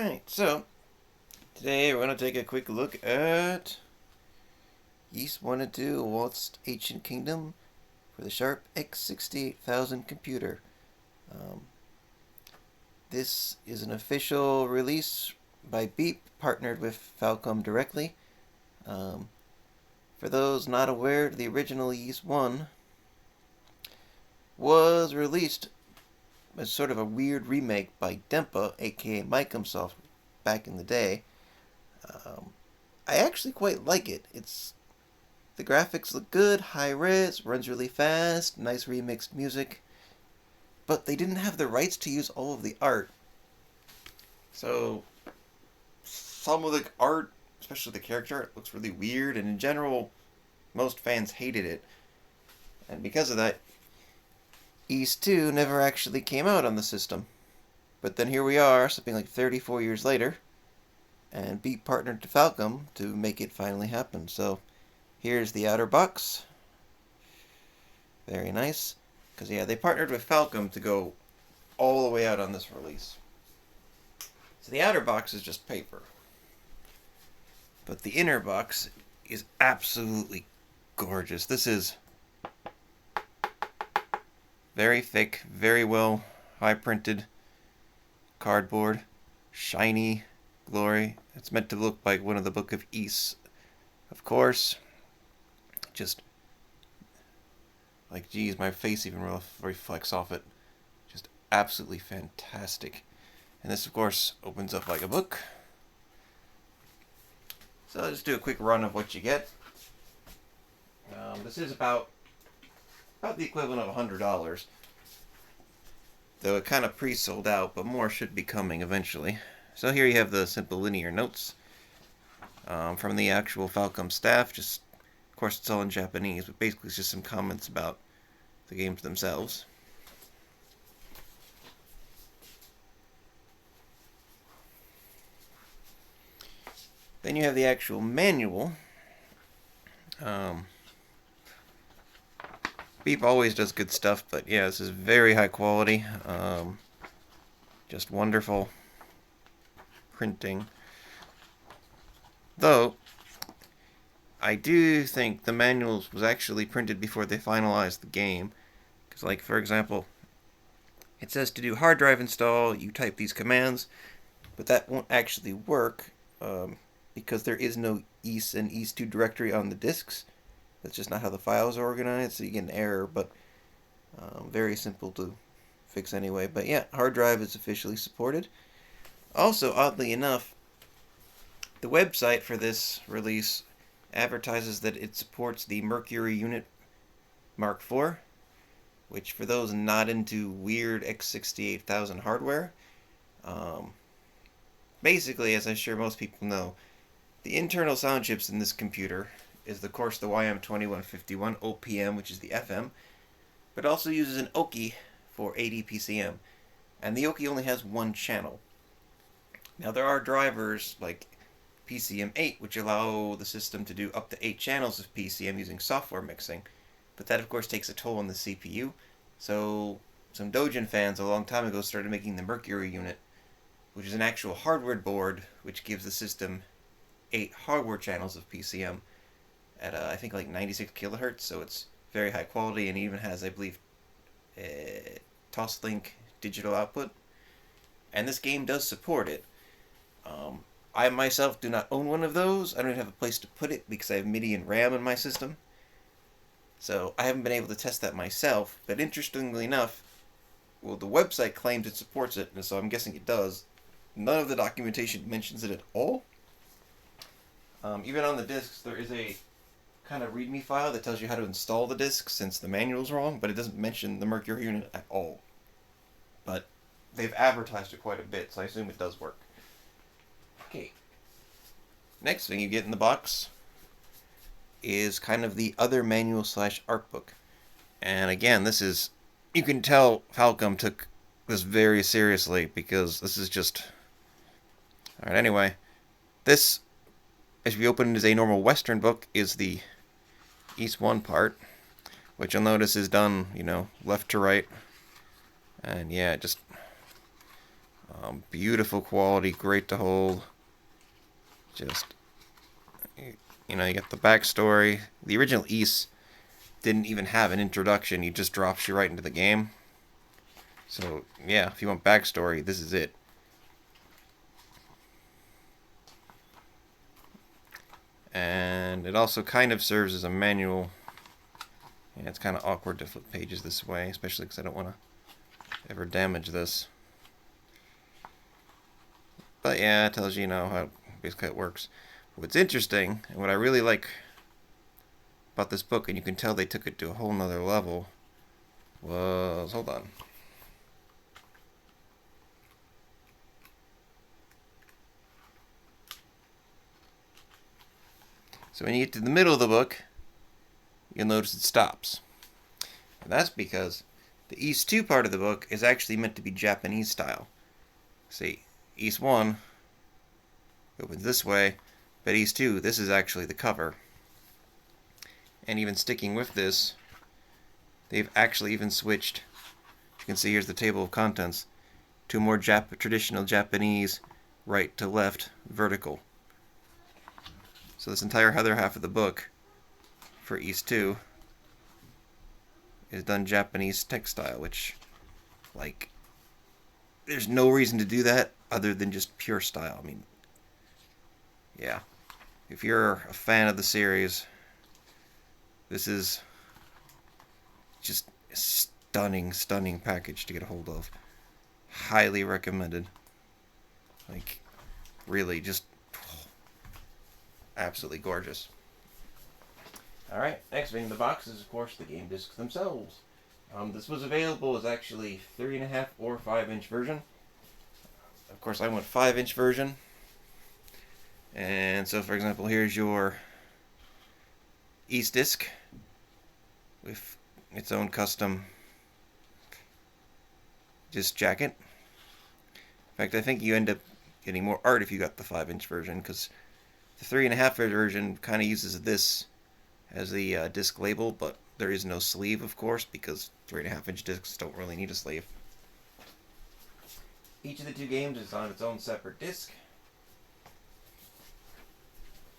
Alright, so today we're going to take a quick look at Yeast 1 and 2, A Waltzed Ancient Kingdom for the Sharp X68000 computer. This is an official release by Beep, partnered with Falcom directly. For those not aware, the original Yeast 1 was released as sort of a weird remake by Dempa, aka Microsoft, back in the day. I actually quite like it. The graphics look good, high res, runs really fast, nice remixed music, but they didn't have the rights to use all of the art. So some of the art, especially the character art, looks really weird, and in general, most fans hated it. And because of that, Yeast 2 never actually came out on the system. But then here we are, something like 34 years later, and Beep partnered to Falcom to make it finally happen. So here's the outer box. Very nice. Because yeah, they partnered with Falcom to go all the way out on this release. So the outer box is just paper. But the inner box is absolutely gorgeous. This is very thick, very well high printed cardboard, shiny glory. It's meant to look like one of the Book of Ys, of course. Just like, geez, my face even reflects off it. Just absolutely fantastic. And this, of course, opens up like a book. So I'll just do a quick run of what you get. This is about the equivalent of $100. Though it kind of pre-sold out, but more should be coming eventually. So here you have the simple linear notes from the actual Falcom staff. Just, of course, it's all in Japanese, but basically it's just some comments about the games themselves. Then you have the actual manual. Beep always does good stuff, but yeah, this is very high quality. Just wonderful printing. Though, I do think the manuals was actually printed before they finalized the game. Because, like, for example, it says to do hard drive install, you type these commands, but that won't actually work because there is no Ys and Ys2 directory on the disks. That's just not how the files are organized, so you get an error, but very simple to fix anyway. But yeah, hard drive is officially supported. Also, oddly enough, the website for this release advertises that it supports the Mercury Unit Mark IV, which, for those not into weird X68000 hardware, basically, as I'm sure most people know, the internal sound chips in this computer is, of course, the YM2151 OPM, which is the FM, but also uses an Oki for 80 PCM, and the Oki only has one channel. Now, there are drivers like PCM8, which allow the system to do up to 8 channels of PCM using software mixing, but that, of course, takes a toll on the CPU, so some Dojin fans a long time ago started making the Mercury unit, which is an actual hardware board which gives the system 8 hardware channels of PCM at I think like 96 kilohertz, so it's very high quality, and even has, I believe, Toslink digital output. And this game does support it. I myself do not own one of those. I don't even have a place to put it because I have MIDI and RAM in my system. So I haven't been able to test that myself, but interestingly enough, well, the website claims it supports it, and so I'm guessing it does. None of the documentation mentions it at all. Even on the discs, there is a kind of README file that tells you how to install the disc since the manual's wrong, but it doesn't mention the Mercury unit at all. But they've advertised it quite a bit, so I assume it does work. Okay. Next thing you get in the box is kind of the other manual / art book. And again, this is, you can tell Falcom took this very seriously because this is just... Alright, anyway. This, as we open it as a normal Western book, is the Ys 1 part, which you'll notice is done, left to right. And yeah, just Beautiful quality, great to hold. Just, you know, you get the backstory. The original Ys didn't even have an introduction. He just drops you right into the game. So, yeah, if you want backstory, this is it. And it also kind of serves as a manual. Yeah, it's kind of awkward to flip pages this way, especially because I don't want to ever damage this. But yeah, it tells you, you know, how basically it works. What's interesting, and what I really like about this book, and you can tell they took it to a whole nother level, was, hold on. So when you get to the middle of the book, you'll notice it stops. And that's because the Ys 2 part of the book is actually meant to be Japanese style. See, Ys 1 opens this way, but Ys 2, this is actually the cover. And even sticking with this, they've actually even switched, you can see here's the table of contents, to a more traditional Japanese right to left vertical. So this entire other half of the book for Ys 2 is done Japanese textile, which, like, there's no reason to do that other than just pure style. I mean, yeah. If you're a fan of the series, this is just a stunning, stunning package to get a hold of. Highly recommended. Like, really, just absolutely gorgeous. Alright, next thing in the box is, of course, the game discs themselves. This was available as actually 3.5 or 5-inch version. Of course, I went 5-inch version. And so, for example, here's your Ys disc with its own custom disc jacket. In fact, I think you end up getting more art if you got the 5-inch version, because the 3.5 version kind of uses this as the disc label, but there is no sleeve, of course, because 3.5-inch discs don't really need a sleeve. Each of the two games is on its own separate disc.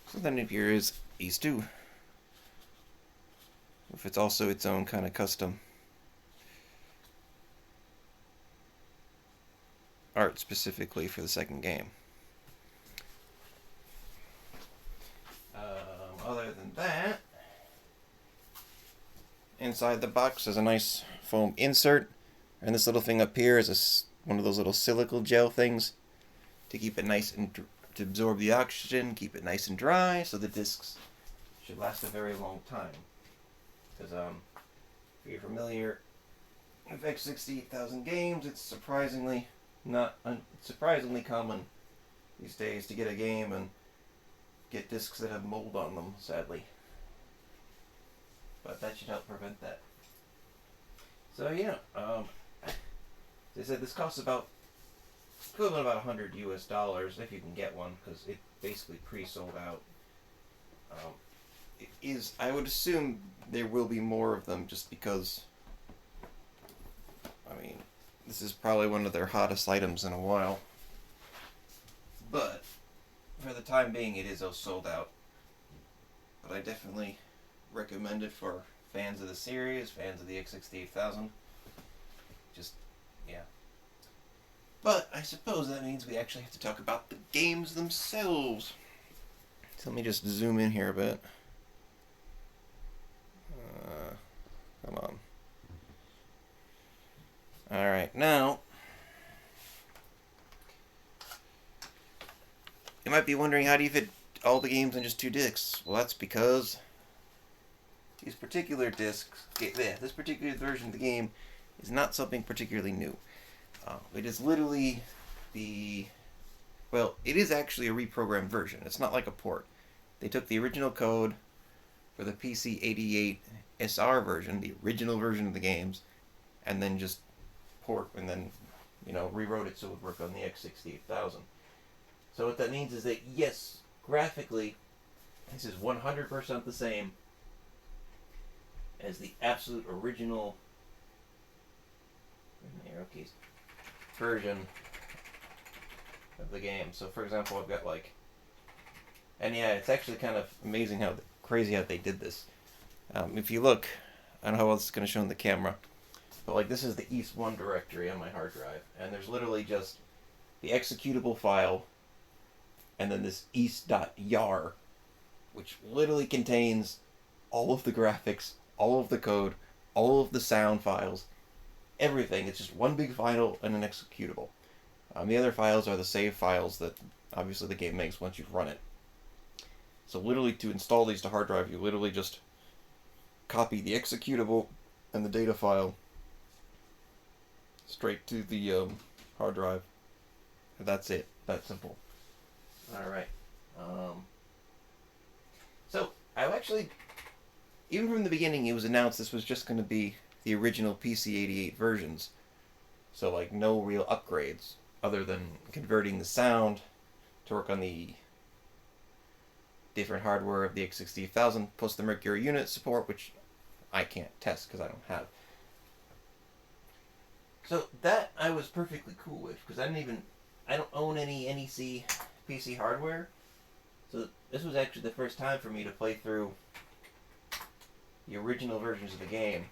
So then here is Ys 2, with it's also its own kind of custom art specifically for the second game. Other than that, inside the box is a nice foam insert, and this little thing up here is one of those little silica gel things to keep it nice and to absorb the oxygen, keep it nice and dry, so the discs should last a very long time. Because if you're familiar with X68000 games, it's surprisingly common these days to get a game and get discs that have mold on them, sadly. But that should help prevent that. So yeah, they said this costs about equivalent about $100 US if you can get one, because it basically pre-sold out. It is. I would assume there will be more of them, just because. I mean, this is probably one of their hottest items in a while. But for the time being, it is sold out. But I definitely recommend it for fans of the series, fans of the X68000. Just, yeah. But I suppose that means we actually have to talk about the games themselves. So let me just zoom in here a bit. Come on. Alright, now, you might be wondering, how do you fit all the games on just 2 discs? Well, that's because these particular discs, this particular version of the game is not something particularly new. It is literally it is actually a reprogrammed version. It's not like a port. They took the original code for the PC-88 SR version, the original version of the games, and then just rewrote it so it would work on the X68000. So what that means is that, yes, graphically, this is 100% the same as the absolute original version of the game. So, for example, I've got like, and yeah, it's actually kind of amazing how crazy how they did this. If you look, I don't know how else it's going to show in the camera, but like this is the East 1 directory on my hard drive, and there's literally just the executable file, and then this east.yar, which literally contains all of the graphics, all of the code, all of the sound files, everything. It's just one big file and an executable. The other files are the save files that obviously the game makes once you've run it. So literally to install these to hard drive, you literally just copy the executable and the data file straight to the hard drive. And that's it. That simple. Alright. So, I actually, even from the beginning it was announced this was just going to be the original PC-88 versions. So like no real upgrades other than converting the sound to work on the different hardware of the X68000 plus the Mercury unit support, which I can't test because I don't have. So that I was perfectly cool with because I don't own any NEC PC hardware. So this was actually the first time for me to play through the original versions of the game.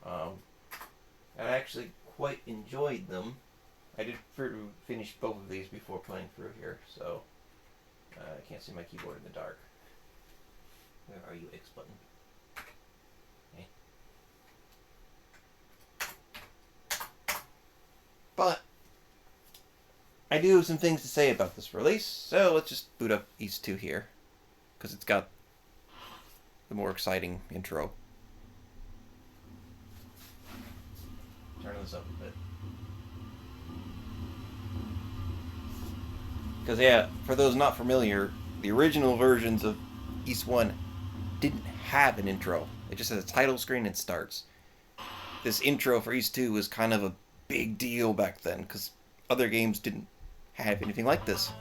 And I actually quite enjoyed them. I did finish both of these before playing through here, so I can't see my keyboard in the dark. Where are you, X button? Okay. But I do have some things to say about this release, so let's just boot up East 2 here, because it's got the more exciting intro. Turn this up a bit. Because yeah, for those not familiar, the original versions of East 1 didn't have an intro. It just has a title screen and starts. This intro for East 2 was kind of a big deal back then, because other games didn't have anything like this.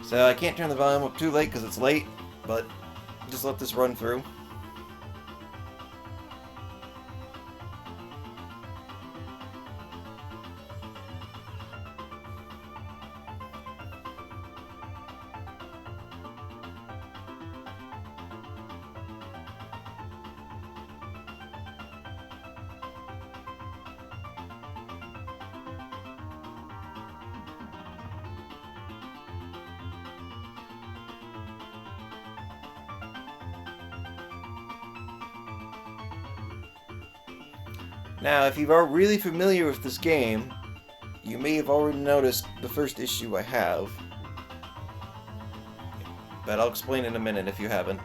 So I can't turn the volume up too late because it's late, but just let this run through. Now, if you are really familiar with this game, you may have already noticed the first issue I have. But I'll explain in a minute if you haven't.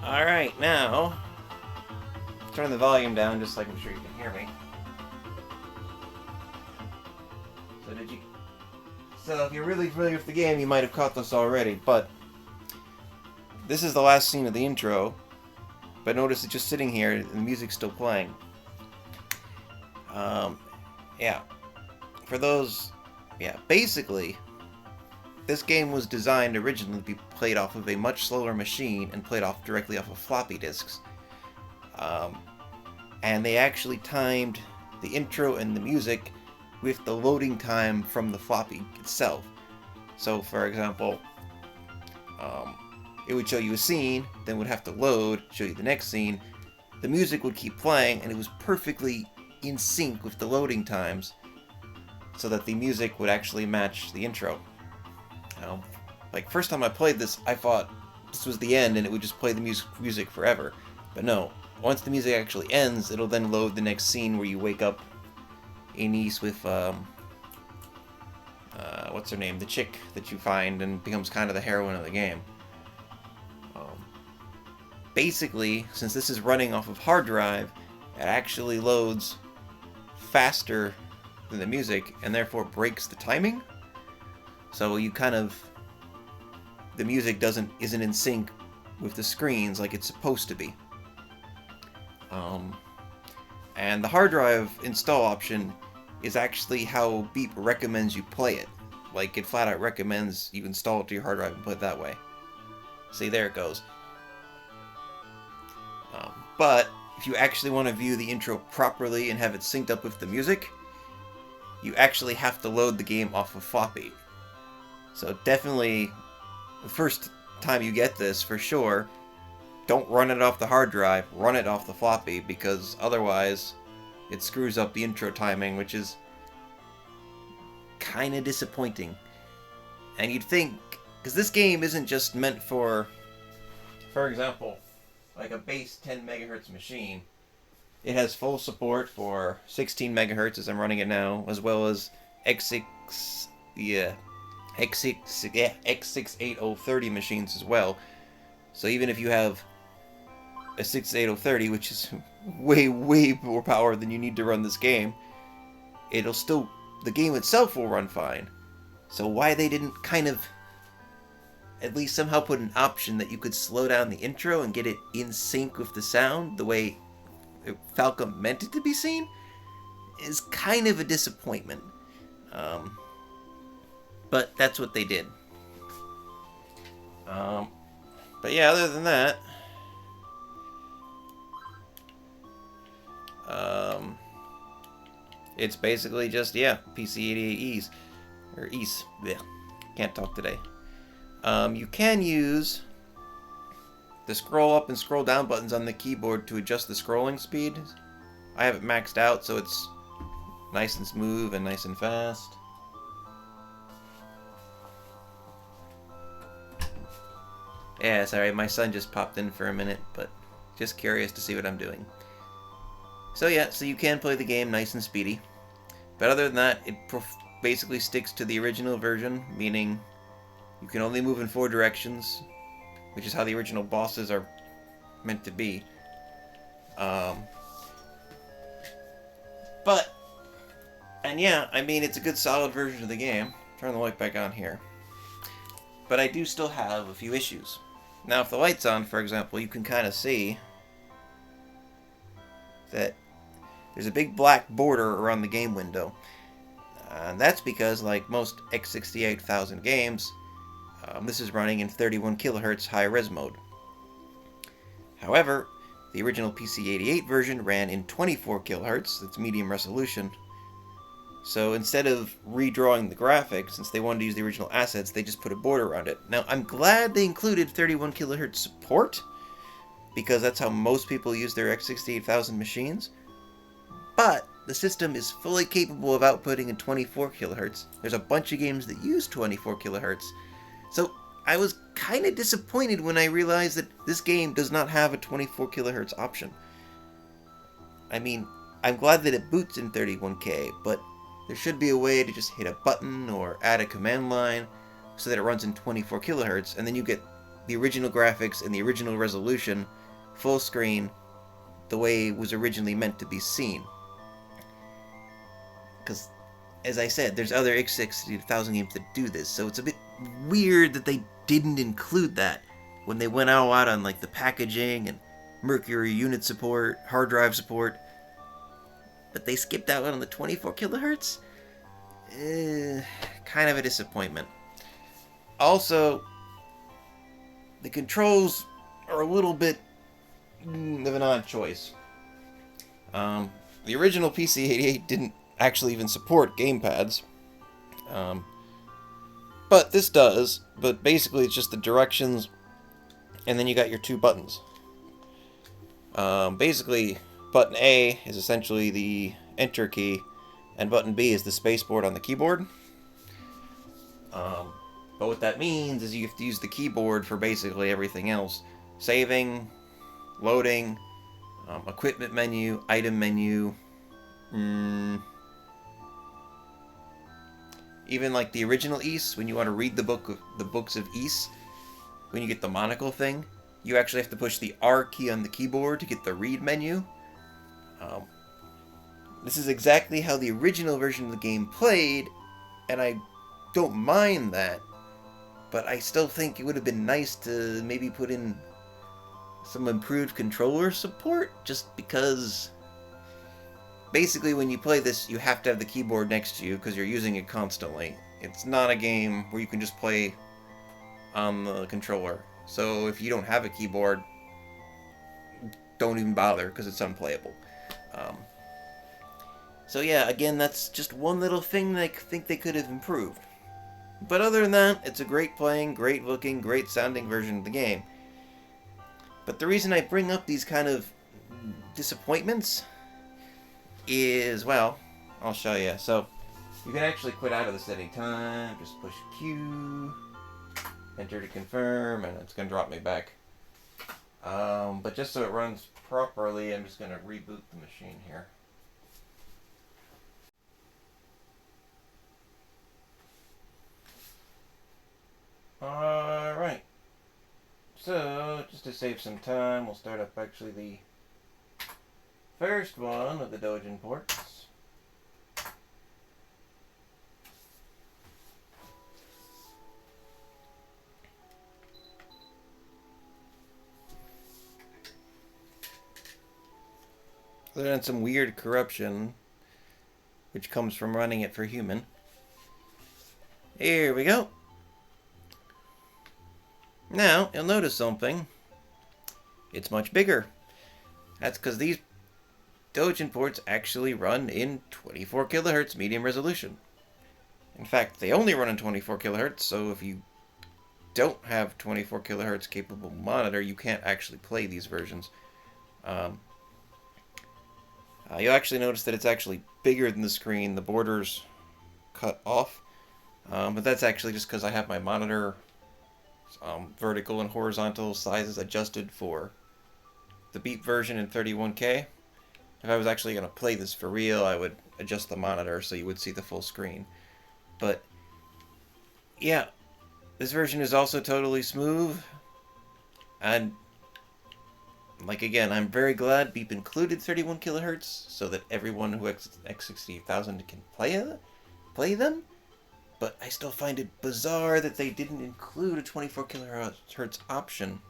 Alright, now, turn the volume down just so I can make sure you can hear me. So if you're really familiar with the game, you might have caught this already, but this is the last scene of the intro, but notice it's just sitting here and the music's still playing. Yeah. For those, basically, this game was designed originally to be played off of a much slower machine and played off directly off of floppy disks. And they actually timed the intro and the music with the loading time from the floppy itself. So, for example, it would show you a scene, then would have to load, show you the next scene. The music would keep playing, and it was perfectly in sync with the loading times, so that the music would actually match the intro. Like, first time I played this, I thought this was the end, and it would just play the music forever. But no, once the music actually ends, it'll then load the next scene where you wake up Anise with, what's her name? The chick that you find and becomes kind of the heroine of the game. Basically, since this is running off of hard drive, it actually loads faster than the music and therefore breaks the timing. So you kind of, the music isn't in sync with the screens like it's supposed to be. And the hard drive install option is actually how Beep recommends you play it. Like, it flat out recommends you install it to your hard drive and play it that way. See, there it goes. But if you actually want to view the intro properly and have it synced up with the music, you actually have to load the game off of floppy. So definitely, the first time you get this, for sure, don't run it off the hard drive, run it off the floppy, because otherwise it screws up the intro timing, which is kind of disappointing. And you'd think, because this game isn't just meant for example, like a base 10 megahertz machine. It has full support for 16 megahertz as I'm running it now, as well as X68030 machines as well. So even if you have a 68030, which is way more power than you need to run this game, the game itself will run fine. So why they didn't kind of at least somehow put an option that you could slow down the intro and get it in sync with the sound the way Falcom meant it to be seen is kind of a disappointment. But that's what they did. But yeah, other than that, it's basically just, PC88Es. Or EAS. Yeah, can't talk today. You can use the scroll up and scroll down buttons on the keyboard to adjust the scrolling speed. I have it maxed out so it's nice and smooth and nice and fast. Yeah, sorry, my son just popped in for a minute, but just curious to see what I'm doing. So yeah, so you can play the game nice and speedy. But other than that, it basically sticks to the original version, meaning you can only move in 4 directions, which is how the original bosses are meant to be. And yeah, I mean, it's a good solid version of the game. Turn the light back on here. But I do still have a few issues. Now, if the light's on, for example, you can kind of see that there's a big black border around the game window. And that's because, like most X68000 games, this is running in 31 kilohertz high-res mode. However, the original PC88 version ran in 24 kilohertz, that's medium resolution. So instead of redrawing the graphics, since they wanted to use the original assets, they just put a border around it. Now, I'm glad they included 31 kilohertz support, because that's how most people use their X68000 machines. But the system is fully capable of outputting in 24 kilohertz. There's a bunch of games that use 24 kilohertz. So I was kind of disappointed when I realized that this game does not have a 24 kilohertz option. I mean, I'm glad that it boots in 31K, but there should be a way to just hit a button or add a command line so that it runs in 24 kilohertz, and then you get the original graphics and the original resolution full screen, the way it was originally meant to be seen. Because, as I said, there's other X68000 games that do this, so it's a bit weird that they didn't include that when they went all out on like the packaging and Mercury unit support, hard drive support. But they skipped out on the 24 kilohertz? Kind of a disappointment. Also, the controls are a little bit of an odd choice. The original PC-88 didn't actually even support gamepads. But this does, but basically it's just the directions, and then you got your two buttons. Basically, button A is essentially the enter key, and button B is the spacebar on the keyboard. But what that means is you have to use the keyboard for basically everything else. Saving, loading, equipment menu, item menu, even like the original Ys, when you want to read the books of Ys, when you get the monocle thing, you actually have to push the R key on the keyboard to get the read menu. This is exactly how the original version of the game played, and I don't mind that, but I still think it would have been nice to maybe put in some improved controller support, just because basically when you play this, you have to have the keyboard next to you because you're using it constantly. It's not a game where you can just play on the controller. So if you don't have a keyboard, don't even bother because it's unplayable. So yeah, again, that's just one little thing that I think they could have improved. But other than that, it's a great playing, great looking, great sounding version of the game. But the reason I bring up these kind of disappointments is, well, I'll show you. So you can actually quit out of this at any time. Just push Q, enter to confirm, and it's going to drop me back. But just so it runs properly, I'm just going to reboot the machine here. Alright. So, just to save some time, we'll start up actually the first one of the Dogen ports. Other than some weird corruption, which comes from running it for human. Here we go. Now, you'll notice something. It's much bigger. That's because these Dogen ports actually run in 24 kilohertz medium resolution. In fact, they only run in 24 kilohertz, so if you don't have 24 kilohertz capable monitor, you can't actually play these versions. You'll actually notice that it's actually bigger than the screen. The border's cut off. But that's actually just because I have my monitor vertical and horizontal sizes adjusted for the beep version in 31K. If I was actually going to play this for real, I would adjust the monitor so you would see the full screen. But yeah, this version is also totally smooth, and like again, I'm very glad Beep included 31 kilohertz so that everyone who X68000 can play them. But I still find it bizarre that they didn't include a 24 kilohertz option.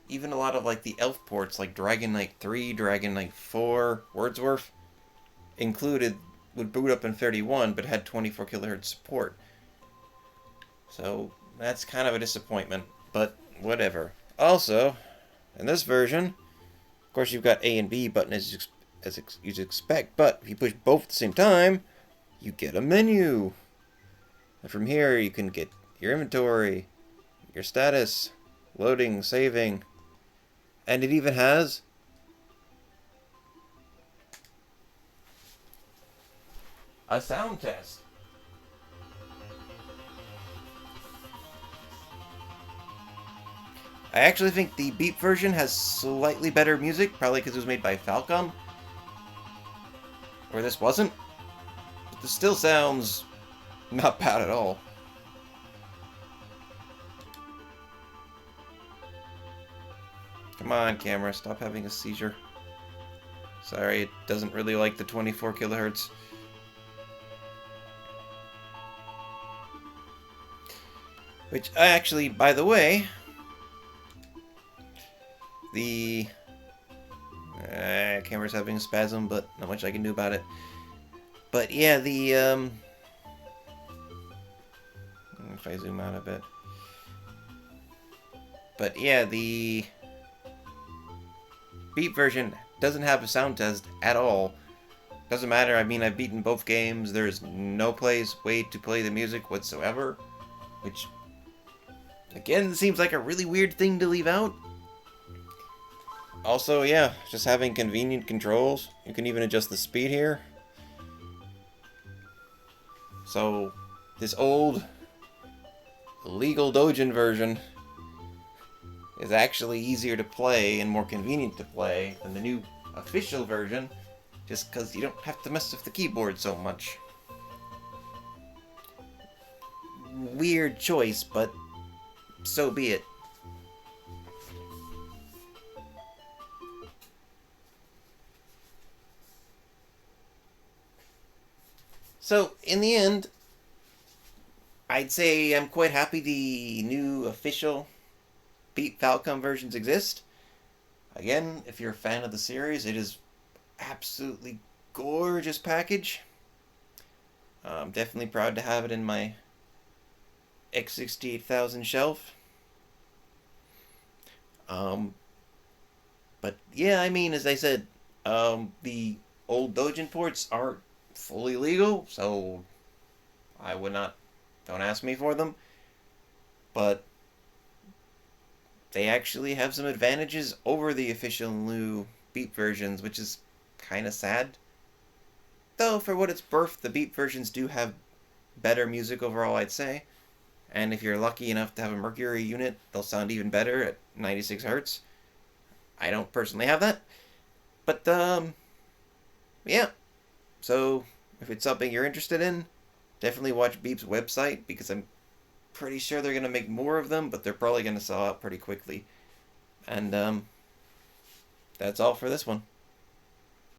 Even a lot of like the ELF ports, like Dragon Knight 3, Dragon Knight 4, Wordsworth, included, would boot up in 31, but had 24 kilohertz support. So that's kind of a disappointment, but whatever. Also, in this version, of course you've got A and B button as you'd expect, but if you push both at the same time, you get a menu. And from here you can get your inventory, your status, loading, saving, and it even has a sound test. I actually think the Beep version has slightly better music, probably because it was made by Falcom, where this wasn't. But this still sounds not bad at all. Come on, camera, stop having a seizure. Sorry, it doesn't really like the 24 kilohertz. Which, actually, by the way, the camera's having a spasm, but not much I can do about it. But yeah, if I zoom out a bit. But yeah, the Beat version doesn't have a sound test at all. Doesn't matter, I mean, I've beaten both games. There's no way to play the music whatsoever. Which, again, seems like a really weird thing to leave out. Also, yeah, just having convenient controls. You can even adjust the speed here. So, this old, illegal Dojin version is actually easier to play and more convenient to play than the new official version, just because you don't have to mess with the keyboard so much. Weird choice, but so be it. So, in the end, I'd say I'm quite happy the new official Beat Falcom versions exist. Again, if you're a fan of the series, it is absolutely gorgeous package. I'm definitely proud to have it in my X68000 shelf. But yeah, I mean, as I said, the old Dojin ports aren't fully legal, so I would not, don't ask me for them. But they actually have some advantages over the official new Beat versions, which is kind of sad. Though, for what it's worth, the Beat versions do have better music overall, I'd say. And if you're lucky enough to have a Mercury unit, they'll sound even better at 96 Hz. I don't personally have that. But, yeah. So, if it's something you're interested in, definitely watch Beep's website, because I'm pretty sure they're going to make more of them, but they're probably going to sell out pretty quickly. And, that's all for this one.